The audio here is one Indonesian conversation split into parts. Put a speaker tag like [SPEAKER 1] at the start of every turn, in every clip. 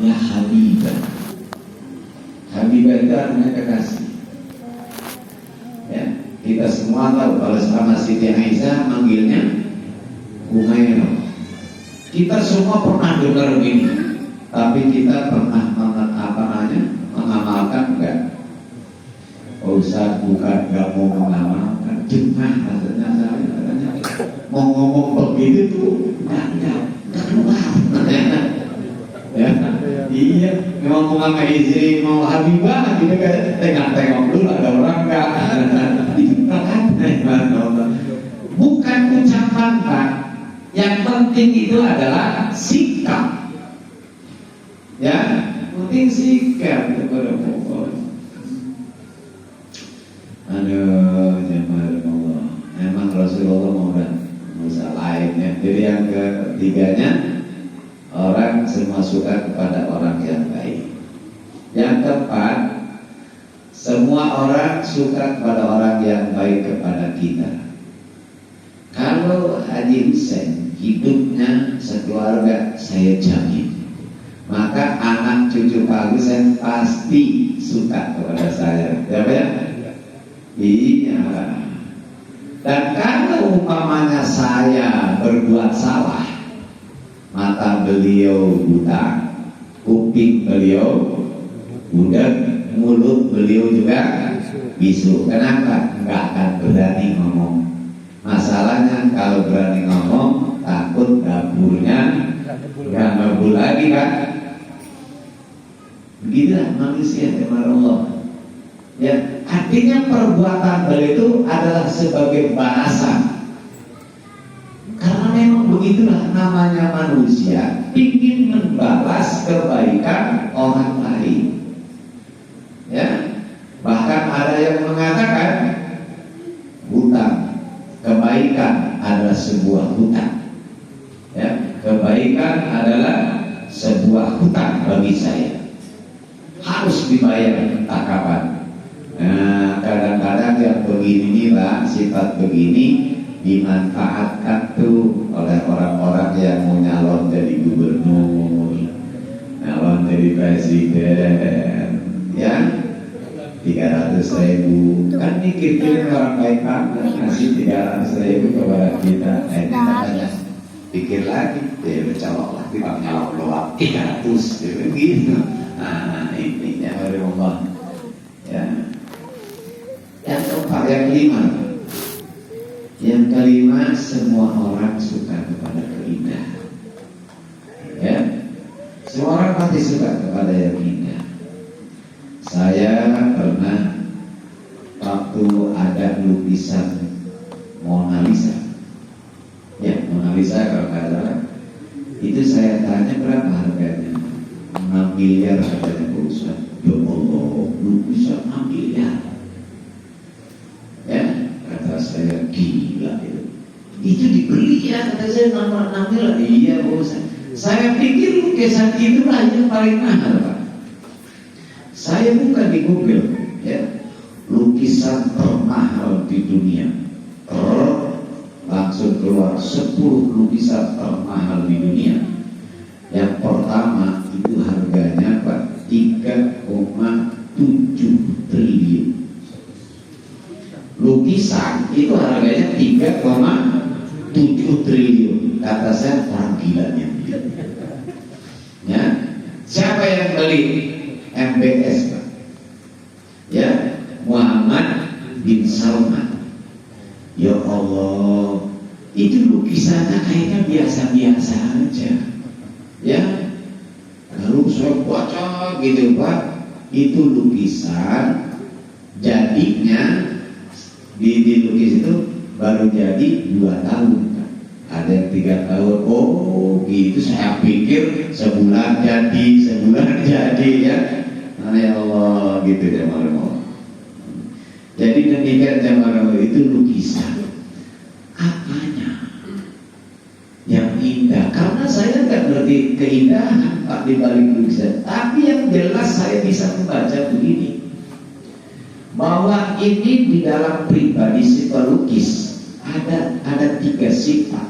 [SPEAKER 1] ya Habibah. Habibah itu artinya kekasih. Ya, kita semua tahu kalau sama Siti Aisyah manggilnya Humairah. Kita semua pernah dengar begini, tapi kita pernah mengamalkan enggak? Ustaz bukan nggak mau mengamalkan, cuma rasanya saya katanya mau ngomong begitu tuh nggak keluar. Ya, iya, mau sama istri, mau Habibah gitu kan, tengok dulu ada orang nggak? Bukan ucapan Pak, yang penting itu adalah sikap. Ya, penting sikap kepada Allah. Aduh, jemaah Allah. Memang Rasulullah mau lainnya. Jadi yang ketiganya, orang semua suka kepada orang yang baik. Yang keempat, semua orang suka kepada orang yang baik kepada kita. Kalau Haji Hussein hidupnya sekeluarga, saya jamin, maka anak cucu Pak Hussein pasti suka kepada saya. Ya? Iya. Dan kalau umpamanya saya berbuat salah, mata beliau buta, kuping beliau budak, mulut beliau juga bisu. Kenapa? Enggak akan berani ngomong. Masalahnya kalau berani ngomong, takut dapurnya nggak ngebul lagi kan? Begitulah manusia, teman Allah. Ya, artinya perbuatan beliau itu adalah sebagai balasan. Karena memang begitulah namanya manusia, ingin membalas kebaikan orang lain. Ya, bahkan ada yang mengatakan hutang, kebaikan adalah sebuah hutang. Ya, kebaikan adalah sebuah hutang bagi saya, harus dibayar entah kapan. Nah, kadang-kadang yang begini lah, sifat begini dimanfaatkan tuh oleh orang-orang yang mau nyalon jadi gubernur, nyalon jadi presiden, ya 300.000 kan mikir orang baik banget ngasih 300.000 kepada kita. Kita tanya, pikir lagi, dia bercolok lagi bang nyalon doang 300 gitu. Nah, intinya dari Allah. Ya. Yang keempat, yang kelima, semua orang suka kepada keindahan. Ya, semua orang pasti suka kepada yang indah. Saya pernah waktu ada lukisan Mona Lisa, ya Mona Lisa kalau nggak salah, itu saya tanya berapa harganya, 6 miliar harganya Pak Ustaz. Ya Allah, lukisan 6 miliar. Ya, kata saya gila itu. Itu dibeli ya, kata saya nomor 6 miliar. Iya Pak Ustaz. Saya pikir lukisan itulah yang paling mahal Pak. Saya buka di Google, ya, lukisan termahal di dunia. Langsung keluar 10 lukisan termahal di dunia. Yang pertama itu harganya Pak 3,7 triliun. Lukisan itu harganya 3,7 triliun. Kata saya orang gilanya. Ya, siapa yang beli? MBS Pak. Ya, Muhammad bin Salman. Ya Allah, itu lukisannya kayaknya biasa-biasa aja. Ya, kalau saya baca gitu Pak, itu lukisan jadinya di lukis itu baru jadi 2 tahun Pak. Ada yang 3 tahun. Oh gitu, saya pikir sebulan jadi ya. Ya Allah gitu jemaah. Jadi demikian jemaah, itu lukisan. Apanya yang indah? Karena saya nggak ngerti keindahan Pak di balik lukisan. Tapi yang jelas saya bisa membaca begini, bahwa ini di dalam pribadi si pelukis ada 3 sifat.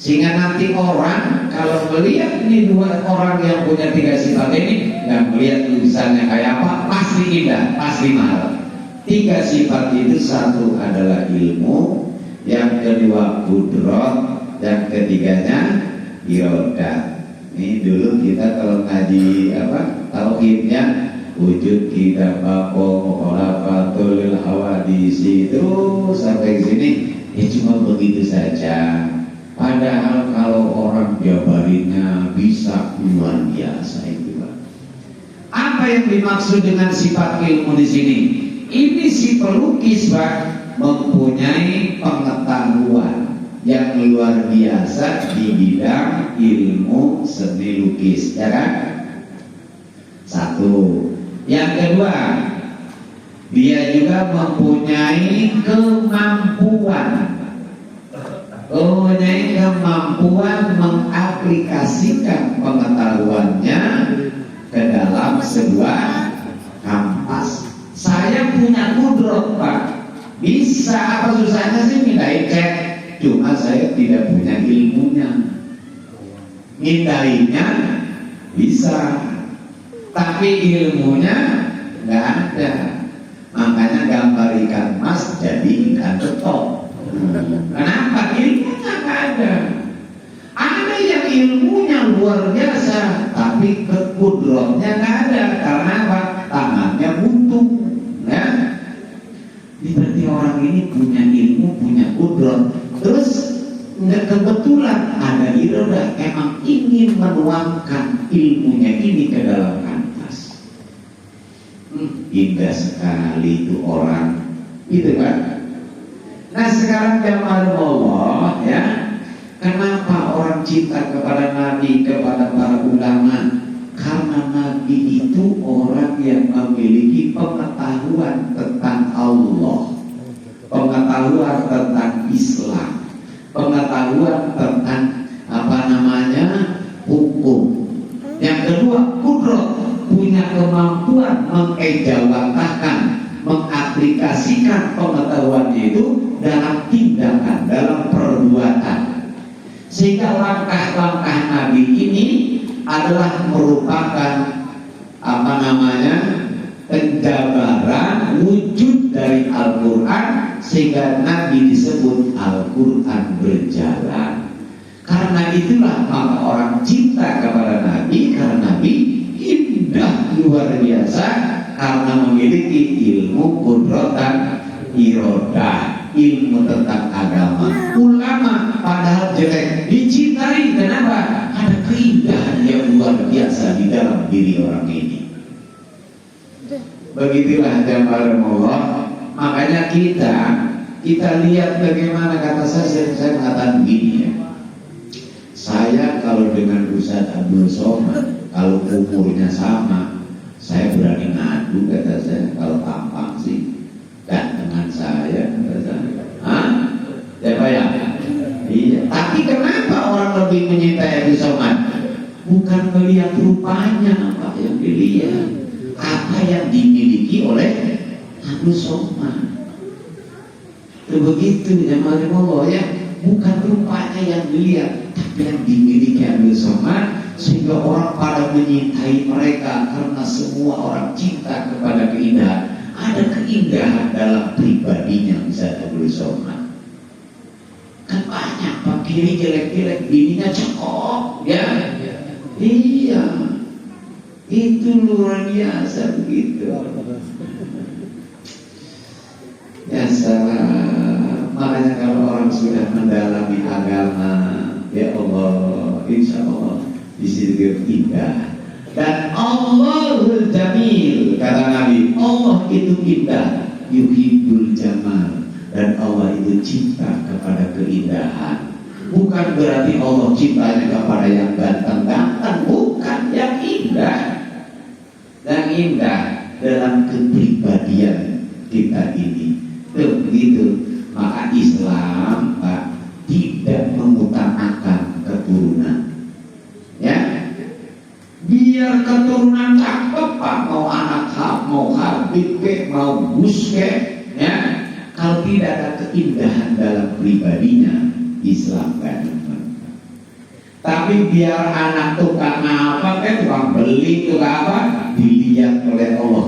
[SPEAKER 1] Sehingga nanti orang kalau melihat ini dua orang yang punya tiga sifat ini, yang melihat tulisannya kayak apa, pasti indah, pasti mahal. Tiga sifat itu, satu adalah ilmu, yang kedua kudrat, yang ketiganya irodah. Ini dulu kita kalau ngaji tauhidnya, wujud kita bako mukhalafatul hawadis itu sampai sini ya cuma begitu saja. Padahal kalau orang jabarinnya bisa luar biasa itu, Pak. Apa yang dimaksud dengan sifat ilmu di sini? Ini si pelukis, Pak, mempunyai pengetahuan yang luar biasa di bidang ilmu seni lukis, ya kan? Satu. Yang kedua, dia juga mempunyai kemampuan mengaplikasikan pengetahuannya ke dalam sebuah kampas. Saya punya kudrat, Pak, bisa, apa susahnya sih mindahin cat? Cuma saya tidak punya ilmunya. Mindahinnya bisa, tapi ilmunya nggak ada. Makanya gambar ikan mas jadi ikan betok. Kenapa? Ilmunya nggak ada. Ada yang ilmunya luar biasa, tapi kudratnya nggak ada. Karena apa? Tangannya buntung, ya. Berarti orang ini punya ilmu, punya kudrat, terus nggak kebetulan ada irodah, emang ingin menuangkan ilmunya ini ke dalam kanvas. Indah sekali itu orang, itu kan. Nah sekarang jamaah Allah, ya, kenapa orang cinta kepada Nabi, kepada para ulama? Karena Nabi itu orang yang memiliki pengetahuan tentang Allah, pengetahuan tentang Islam, pengetahuan tentang hukum. Yang kedua, kudrat, punya kemampuan mengejawantahkan, mengaplikasikan pengetahuan itu dalam tindakan, dalam perbuatan. Sehingga langkah-langkah Nabi ini adalah merupakan penjabaran wujud dari Al-Quran, sehingga Nabi disebut Al-Quran berjalan. Karena itulah maka orang cinta kepada Nabi, karena Nabi indah luar biasa, karena memiliki ilmu kudrat dan irodah, ilmu tentang agama. Ulama padahal jelek dicintai, kenapa? Ada keindahan yang luar biasa di dalam diri orang ini. Begitulah jamaah Allah. Makanya kita lihat bagaimana, kata saya mengatakan begini, ya. Saya kalau dengan Ustaz Abdul Somad, kalau umurnya sama, saya berani ngadu, kata saya. Kalau tampang sih gantengan saya, kata saya. Hah? Siapa ya? Iya. Tapi kenapa orang lebih menyintai Abdul Somad? Bukan melihat rupanya, apa yang dilihat, apa yang dimiliki oleh Abdul Somad. Begitu jamaah Allah, ya. Bukan rupanya yang dilihat, tapi yang dimiliki Abdul Somad, sehingga orang pada menyintai mereka karena semua orang cinta kepada keindahan. Ada keindahan dalam pribadinya Ustaz Abdul Somad. Kan banyak Pak Kiri jelek-jelek, bininya cakep, ya. Iya, itu luar biasa begitu. Ya salah. Makanya kalau orang sudah mendalami agama, ya Allah, insya Allah di situ indah. Dan Allahul Jamil, kata Nabi, Allah itu indah, yuhibbul jamal, dan Allah itu cinta kepada keindahan. Bukan berarti Allah cintanya kepada yang ganteng-ganteng, bukan, yang indah. Yang indah dalam kepribadian kita ini. Begitu. Maka Islam, Pak, tidak mengutamakan keturunan, ya. Biar keturunan cakep, Pak, mau anak mau Habib ke, mau Gus ke, ya. Kalau tidak ada keindahan dalam pribadinya, Islam kan. Tapi biar anak tukang apa, tukang beli, tukang apa, dilihat oleh Allah